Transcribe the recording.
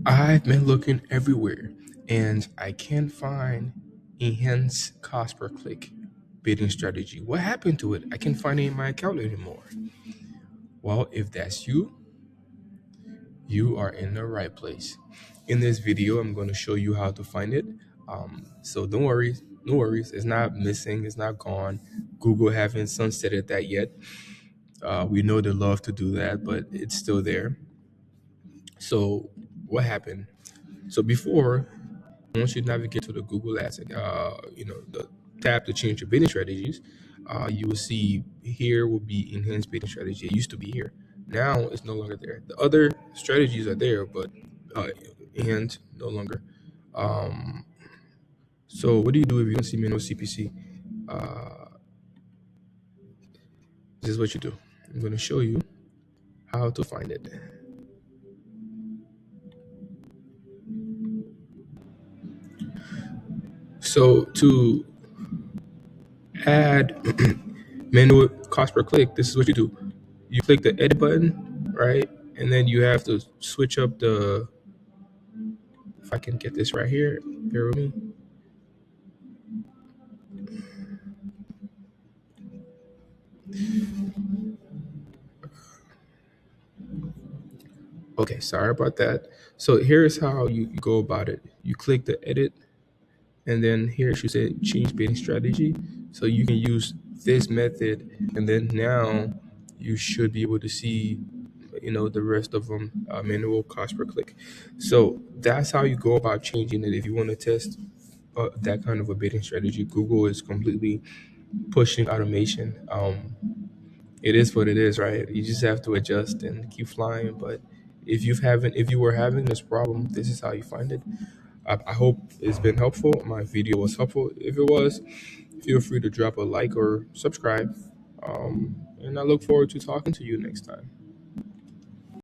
I've been looking everywhere and I can't find enhanced cost per click bidding strategy. What happened to it? I can't find it in my account anymore. Well, if that's you, you are in the right place. In this video, I'm going to show you how to find it. So don't worry, no worries. It's not missing, it's not gone. Google haven't sunsetted that yet. We know they love to do that, but it's still there. So what happened? So before, once you navigate to the Google Ads, the tab to change your bidding strategies, you will see here will be enhanced bidding strategy. It used to be here. Now it's no longer there. The other strategies are there, but enhanced no longer. Um, so what do you do if you don't see Manual CPC? Uh, this is what you do. I'm going to show you how to find it. So to add manual cost per click, this is what you do. You click the edit button, right? And then you have to switch up if I can get this right here, bear with me. Okay, sorry about that. So here's how you go about it. You click the edit, and then here it should say change bidding strategy. So you can use this method, and then now you should be able to see, the rest of them, manual cost per click. So that's how you go about changing it. If you want to test that kind of a bidding strategy, Google is completely pushing automation. It is what it is, right? You just have to adjust and keep flying. But if you were having this problem, this is how you find it. I hope it's been helpful. My video was helpful. If it was, feel free to drop a like or subscribe. And I look forward to talking to you next time.